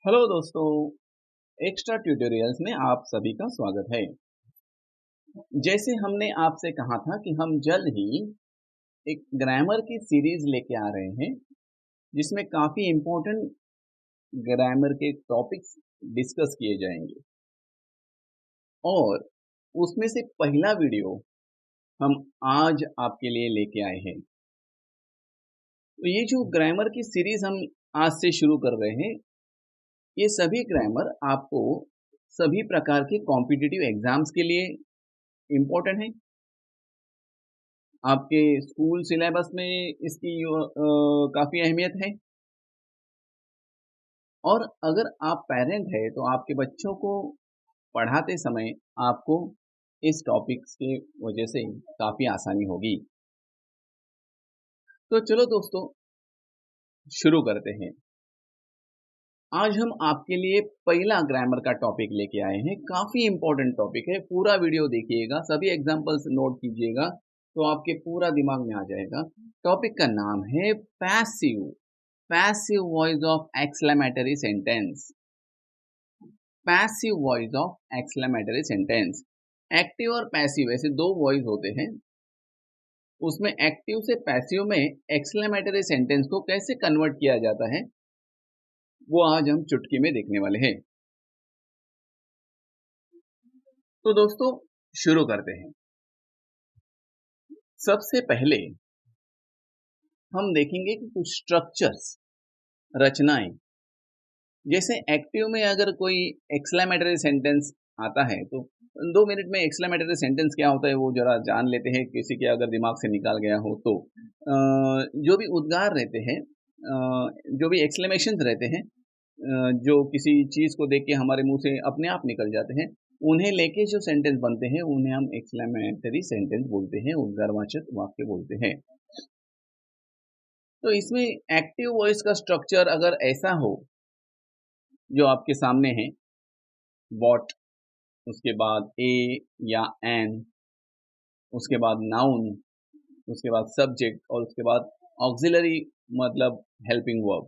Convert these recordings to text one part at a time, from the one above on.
Hello दोस्तों, extra tutorials में आप सभी का स्वागत है। जैसे हमने आपसे कहा था कि हम जल्द ही एक ग्रामर की सीरीज लेके आ रहे हैं, जिसमें काफ़ी इम्पोर्टेंट ग्रामर के टॉपिक्स डिस्कस किए जाएंगे और उसमें से पहला वीडियो हम आज आपके लिए लेके आए हैं। तो ये जो ग्रामर की सीरीज हम आज से शुरू कर रहे हैं, ये सभी ग्रामर आपको सभी प्रकार के कॉम्पिटिटिव एग्जाम्स के लिए इम्पोर्टेंट है। आपके स्कूल सिलेबस में इसकी काफ़ी अहमियत है और अगर आप पेरेंट हैं तो आपके बच्चों को पढ़ाते समय आपको इस टॉपिक्स के वजह से काफ़ी आसानी होगी। तो चलो दोस्तों, शुरू करते हैं। आज हम आपके लिए पहला ग्रामर का टॉपिक लेके आए हैं। काफ़ी इंपॉर्टेंट टॉपिक है, पूरा वीडियो देखिएगा, सभी एग्जांपल्स नोट कीजिएगा तो आपके पूरा दिमाग में आ जाएगा। टॉपिक का नाम है passive passive voice of exclamatory sentence. Passive voice of exclamatory sentence. Active और पैसिव ऐसे दो वॉइस होते हैं। उसमें एक्टिव से पैसिव में एक्सक्लेमेटरी सेंटेंस को कैसे कन्वर्ट किया जाता है, वो आज हम चुटकी में देखने वाले हैं। तो दोस्तों, शुरू करते हैं। सबसे पहले हम देखेंगे कि कुछ स्ट्रक्चर्स, रचनाएं। जैसे एक्टिव में अगर कोई एक्सक्लेमेटरी सेंटेंस आता है तो 2 मिनट में एक्सक्लेमेटरी सेंटेंस क्या होता है वो जरा जान लेते हैं, किसी के अगर दिमाग से निकाल गया हो तो। जो भी उद्गार रहते हैं, जो भी एक्सक्लेमेशंस रहते हैं, जो किसी चीज़ को देख के हमारे मुंह से अपने आप निकल जाते हैं, उन्हें लेके जो सेंटेंस बनते हैं उन्हें हम एक्सक्लेमेटरी सेंटेंस बोलते हैं, उद्गारवाचक वाक्य बोलते हैं। तो इसमें एक्टिव वॉइस का स्ट्रक्चर अगर ऐसा हो जो आपके सामने है, व्हाट, उसके बाद ए या एन, उसके बाद नाउन, उसके बाद सब्जेक्ट और उसके बाद ऑक्सिलरी मतलब हेल्पिंग वर्ब।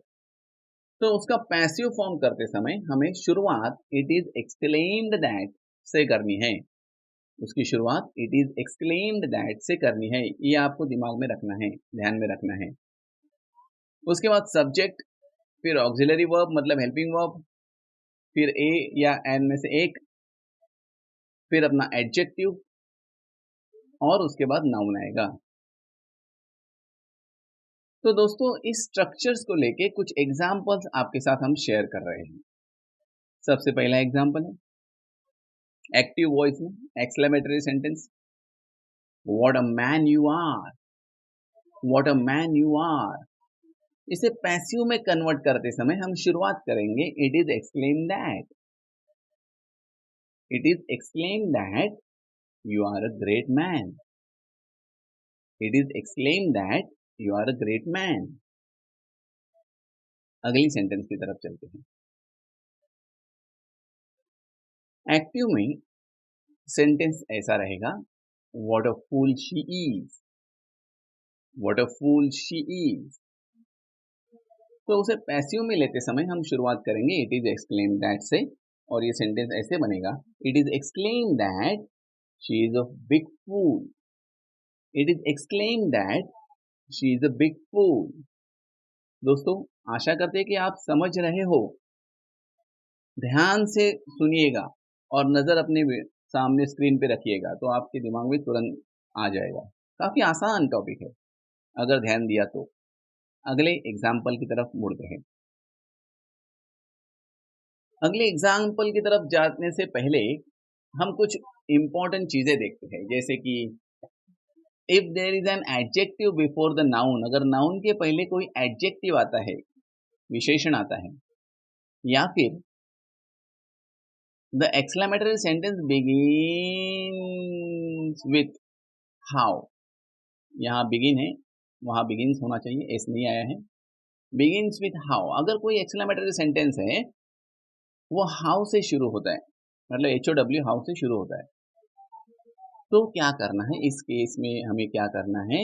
तो उसका पैसिव फॉर्म करते समय हमें शुरुआत इट इज एक्सक्लेम्ड दैट से करनी है। उसकी शुरुआत इट इज एक्सक्लेम्ड दैट से करनी है, ये आपको दिमाग में रखना है, ध्यान में रखना है। उसके बाद सब्जेक्ट, फिर ऑक्सिलरी वर्ब मतलब हेल्पिंग वर्ब, फिर ए या एन में से एक, फिर अपना एडजेक्टिव और उसके बाद नाउन आएगा। तो दोस्तों, इस स्ट्रक्चर्स को लेके कुछ एग्जांपल्स आपके साथ हम शेयर कर रहे हैं। सबसे पहला एग्जांपल है एक्टिव वॉइस में exclamatory sentence, what a man you are, what a man you are. इसे पैसिव में कन्वर्ट करते समय हम शुरुआत करेंगे it is exclaim that, it is exclaim that you are a great man, it is exclaim that you are a great man. अगली sentence की तरफ चलते हैं। एक्टिव में सेंटेंस ऐसा रहेगा, what a fool she is, what a fool she is. तो उसे पैसिव में लेते समय हम शुरुआत करेंगे इट इज एक्सक्लेम दैट से और ये सेंटेंस ऐसे बनेगा, it is exclaim that she is a big fool, it is exclaim that she is a big fool. दोस्तों, आशा करते हैं कि आप समझ रहे हो। ध्यान से सुनिएगा और नज़र अपने सामने स्क्रीन पे रखिएगा तो आपके दिमाग में तुरंत आ जाएगा। काफ़ी आसान टॉपिक है अगर ध्यान दिया तो। अगले एग्जाम्पल की तरफ मुड़ते हैं। अगले एग्जाम्पल की तरफ जाने से पहले हम कुछ इंपॉर्टेंट चीज़ें देखते हैं, जैसे कि if there is an adjective before the noun, अगर नाउन के पहले कोई एडजेक्टिव आता है, विशेषण आता है, या फिर the exclamatory sentence begins with how. यहाँ बिगिन है, वहाँ बिगिन्स होना चाहिए, एस नहीं आया है। बिगिन्स विथ हाउ, अगर कोई एक्सक्लेमेटरी सेंटेंस है वो हाउ से शुरू होता है, मतलब HOW हाउ से शुरू होता है, तो क्या करना है इस केस में, हमें क्या करना है,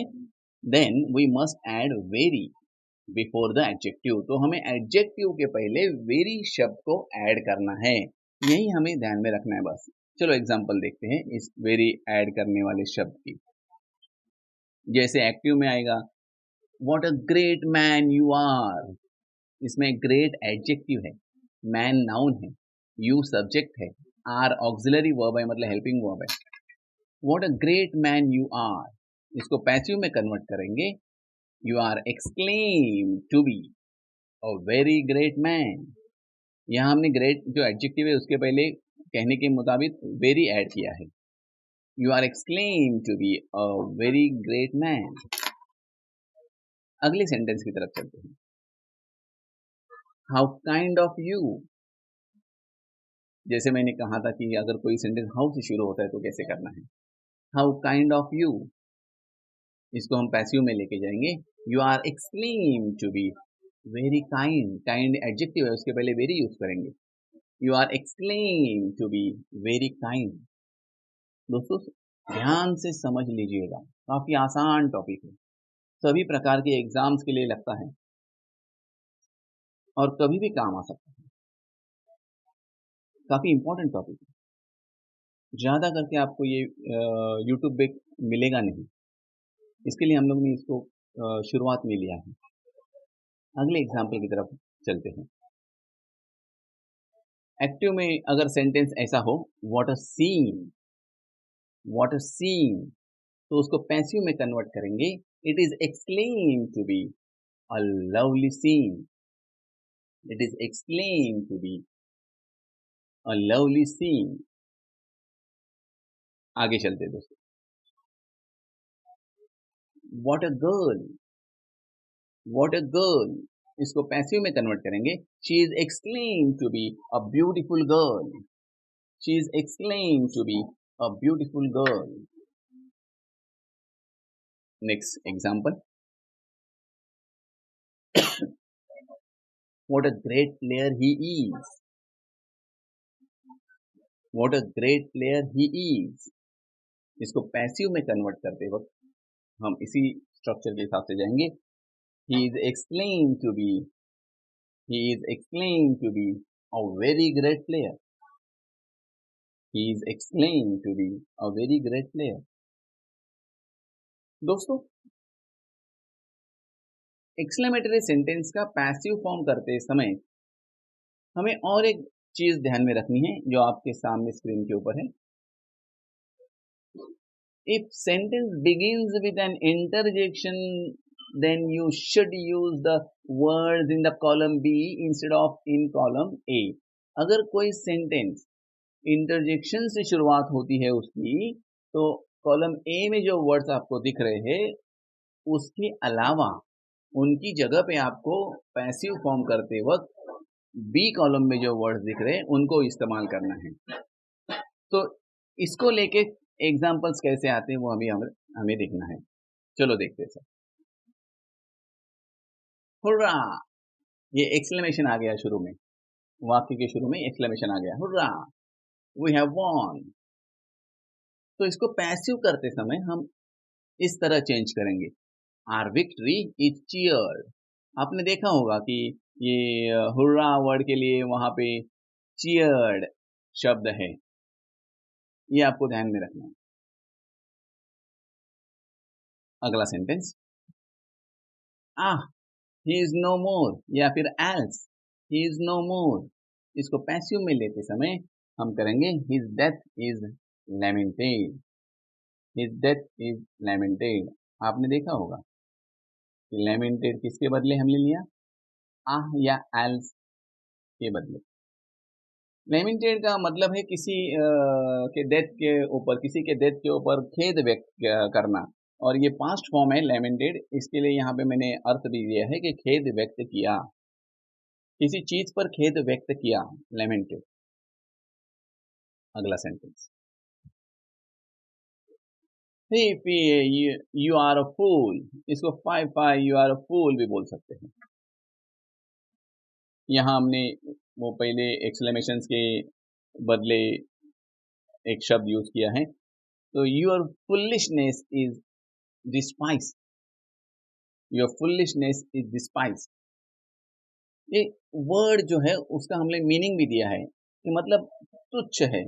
then we must add very. Before the adjective. तो हमें एडजेक्टिव के पहले वेरी शब्द को ऐड करना है, यही हमें ध्यान में रखना है बस। चलो एग्जांपल देखते हैं इस वेरी ऐड करने वाले शब्द की। जैसे एक्टिव में आएगा what a great man you are, इसमें ग्रेट एडजेक्टिव है, मैन नाउन है, यू सब्जेक्ट है, आर ऑक्सिलरी वर्ब है मतलब हेल्पिंग वर्ब है। What a great man you are, इसको पैसिव में कन्वर्ट करेंगे, you are exclaim to be a very great man. यहाँ हमने ग्रेट जो एडजेक्टिव है उसके पहले कहने के मुताबिक वेरी ऐड किया है, you are exclaim to be a very great man. अगले सेंटेंस की तरफ चलते हैं। हाउ काइंड ऑफ यू, जैसे मैंने कहा था कि अगर कोई सेंटेंस हाउ से शुरू होता है तो कैसे करना है। हाउ काइंड ऑफ यू, इसको हम पैसिव में लेके जाएंगे, you are exclaim to be very kind, kind adjective है उसके पहले वेरी यूज करेंगे, you are exclaim to be very kind. दोस्तों ध्यान से समझ लीजिएगा, काफी आसान टॉपिक है, सभी प्रकार के एग्जाम्स के लिए लगता है और कभी भी काम आ सकता है, काफी इंपॉर्टेंट टॉपिक है। ज्यादा करके आपको ये यूट्यूब पे मिलेगा नहीं, इसके लिए हम लोग ने इसको शुरुआत में लिया है। अगले एग्जाम्पल की तरफ चलते हैं। एक्टिव में अगर सेंटेंस ऐसा हो what a scene, what a scene, तो उसको पैसिव में कन्वर्ट करेंगे, it is exclaim to be a lovely scene, it is exclaim to be a lovely scene. आगे चलते दोस्तों। What a girl, what a girl, इसको पैसिव में convert करेंगे, she is exclaim to be a beautiful girl, she is exclaim to be a beautiful girl. Next example, what a great player he is, what a great player he is, इसको passive में convert करते वक्त हम इसी structure के हिसाब से जाएंगे, he is explained to be, he is explained to be a very great player, he is explained to be a very great player। दोस्तों एक्सक्लेमेटरी सेंटेंस का पैसिव फॉर्म करते समय हमें और एक चीज ध्यान में रखनी है जो आपके सामने स्क्रीन के ऊपर है। If sentence begins with an interjection, then you should use the words in the column B instead of in column A। अगर कोई सेंटेंस इंटरजेक्शन से शुरुआत होती है उसकी, तो कॉलम ए में जो वर्ड्स आपको दिख रहे हैं उसके अलावा उनकी जगह पे आपको पैसिव फॉर्म करते वक्त बी कॉलम में जो वर्ड्स दिख रहे हैं उनको इस्तेमाल करना है। तो इसको लेके एग्जाम्पल्स कैसे आते हैं वो अभी हमें देखना है। चलो देखते हैं सर। हुर्रा, ये एक्सक्लेमेशन आ गया शुरू में, वाक्य के शुरू में एक्सक्लेमेशन आ गया, हुर्रा वी हैव वॉन। तो इसको पैसिव करते समय हम इस तरह चेंज करेंगे, आर विक्ट्री इज चीयर्ड। आपने देखा होगा कि ये हुर्रा वर्ड के लिए वहां पे चीयर्ड शब्द है, ये आपको ध्यान में रखना है। अगला sentence, ah he is no more या फिर else he is no more, इसको पैसिव में लेते समय हम करेंगे his death is lamented, his death is lamented. आपने देखा होगा कि लैमेंटेड किसके बदले हमने लिया, आह या एल्स के बदले। लैमेंटेड का मतलब है किसी के डेथ के ऊपर, किसी के डेथ के ऊपर खेद व्यक्त करना, और ये पास्ट फॉर्म है लैमेंटेड, इसके लिए यहाँ पे मैंने अर्थ भी दिया है कि खेद व्यक्त किया, किसी चीज पर खेद व्यक्त किया, लैमेंटेड। अगला सेंटेंस, यू आर अ फूल, इसको फाई यू आर अ फूल भी बोल सकते हैं। यहाँ हमने वो पहले एक्सक्लेमेशंस के बदले एक शब्द यूज किया है, तो your foolishness is despise, your foolishness is डिस्पाइज्ड। ये वर्ड जो है उसका हमने मीनिंग भी दिया है कि मतलब तुच्छ है।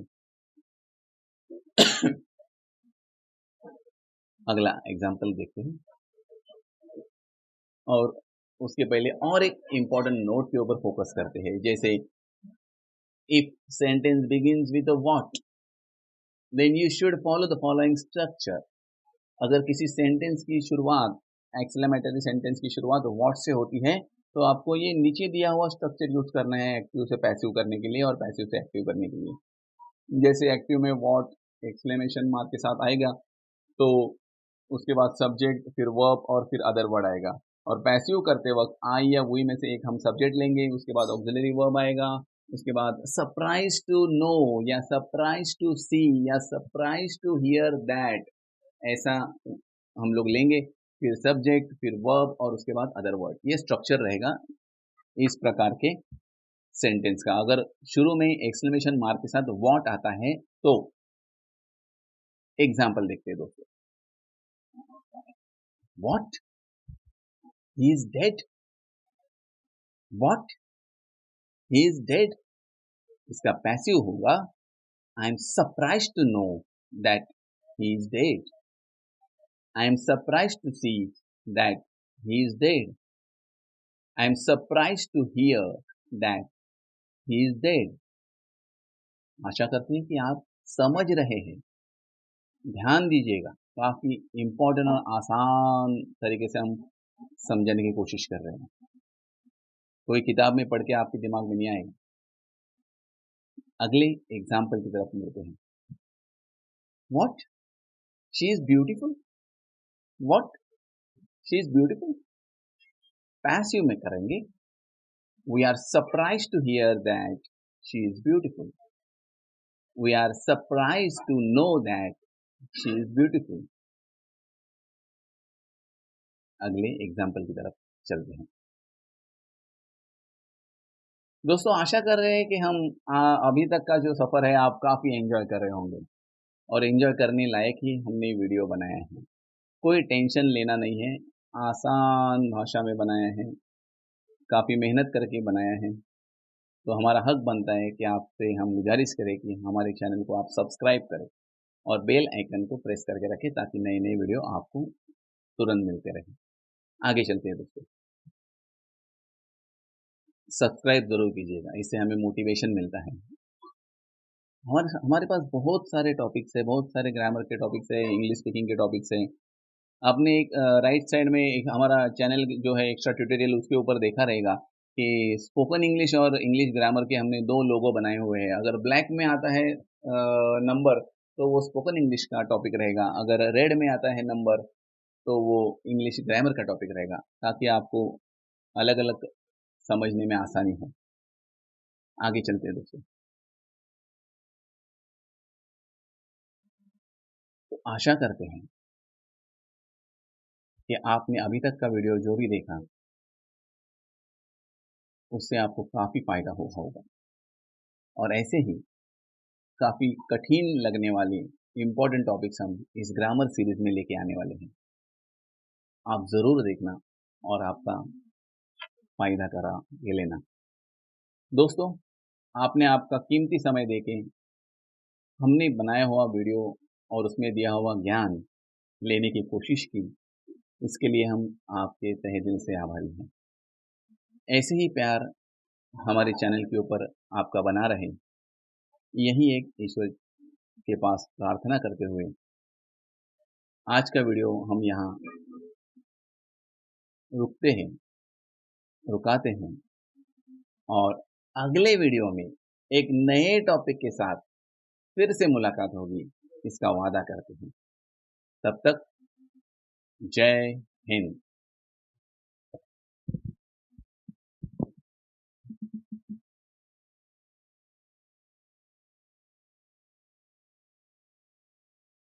अगला एग्जाम्पल देखते हैं, और उसके पहले और एक इंपॉर्टेंट नोट के ऊपर फोकस करते हैं। जैसे if sentence begins with a what then you should follow the following structure. अगर किसी सेंटेंस की शुरुआत, एक्सक्लेमेटरी सेंटेंस की शुरुआत व्हाट से होती है, तो आपको ये नीचे दिया हुआ स्ट्रक्चर यूज करना है एक्टिव से पैसिव करने के लिए और पैसिव से एक्टिव करने के लिए। जैसे एक्टिव में व्हाट एक्सक्लेमेशन मार्क के साथ आएगा, तो उसके बाद सब्जेक्ट, फिर वर्ब और फिर अदर वर्ड आएगा। और पैसिव करते वक्त आई या वी में से एक हम सब्जेक्ट लेंगे, उसके बाद ऑक्सिलरी वर्ब आएगा, उसके बाद सरप्राइज टू नो या सरप्राइज टू सी या सरप्राइज टू हियर दैट, ऐसा हम लोग लेंगे, फिर सब्जेक्ट, फिर वर्ब और उसके बाद अदर वर्ड। ये स्ट्रक्चर रहेगा इस प्रकार के सेंटेंस का। अगर शुरू में एक्सक्लेमेशन मार्क के साथ व्हाट आता है तो एग्जाम्पल देखते हैं दोस्तों। What, he is dead. What, he is dead. इसका पैसिव होगा I am surprise to know that he is dead. I am surprise to see that he is dead. I am surprise to hear that he is dead. आशा करते हैं कि आप समझ रहे हैं। ध्यान दीजिएगा, काफी इंपॉर्टेंट और आसान तरीके से हम समझने की कोशिश कर रहे हैं। कोई किताब में पढ़ के आपके दिमाग में नहीं आएगा। अगले एग्जाम्पल की तरफ मुड़ते हैं। What, she is beautiful. What, she is beautiful. Passive में करेंगे we are surprise to hear that she is beautiful. We are surprise to know that she is beautiful. अगले एग्जाम्पल की तरफ चलते हैं। दोस्तों आशा कर रहे हैं कि हम अभी तक का जो सफर है आप काफी एंजॉय कर रहे होंगे, और एंजॉय करने लायक ही हमने वीडियो बनाया है। कोई टेंशन लेना नहीं है, आसान भाषा में बनाया है, काफी मेहनत करके बनाया है। तो हमारा हक बनता है कि आपसे हम गुजारिश करें कि हमारे चैनल को आप सब्सक्राइब करें और बेल आइकन को प्रेस करके रखें ताकि नए नए वीडियो आपको तुरंत मिलते रहे। आगे चलते हैं दोस्तों, सब्सक्राइब जरूर कीजिएगा, इससे हमें मोटिवेशन मिलता है। हमारे पास बहुत सारे टॉपिक्स है, बहुत सारे ग्रामर के टॉपिक्स है, इंग्लिश स्पीकिंग के टॉपिक्स है। आपने एक राइट साइड में एक हमारा चैनल जो है एक्स्ट्रा ट्यूटोरियल, उसके ऊपर देखा रहेगा कि स्पोकन इंग्लिश और इंग्लिश ग्रामर के हमने 2 लोगो बनाए हुए हैं। अगर ब्लैक में आता है नंबर तो वो स्पोकन इंग्लिश का टॉपिक रहेगा, अगर रेड में आता है नंबर तो वो इंग्लिश ग्रामर का टॉपिक रहेगा, ताकि आपको अलग अलग समझने में आसानी हो। आगे चलते हैं दोस्तों। तो आशा करते हैं कि आपने अभी तक का वीडियो जो भी देखा उससे आपको काफ़ी फ़ायदा हुआ होगा, और ऐसे ही काफ़ी कठिन लगने वाले इम्पोर्टेंट टॉपिक्स हम इस ग्रामर सीरीज में लेके आने वाले हैं। आप ज़रूर देखना और आपका फ़ायदा करा ये लेना। दोस्तों आपने आपका कीमती समय देके हमने बनाया हुआ वीडियो और उसमें दिया हुआ ज्ञान लेने की कोशिश की, इसके लिए हम आपके तहे दिल से आभारी हैं। ऐसे ही प्यार हमारे चैनल के ऊपर आपका बना रहे, यही एक ईश्वर के पास प्रार्थना करते हुए आज का वीडियो हम यहाँ रुकाते हैं, और अगले वीडियो में एक नए टॉपिक के साथ फिर से मुलाकात होगी, इसका वादा करते हैं। तब तक जय हिंद।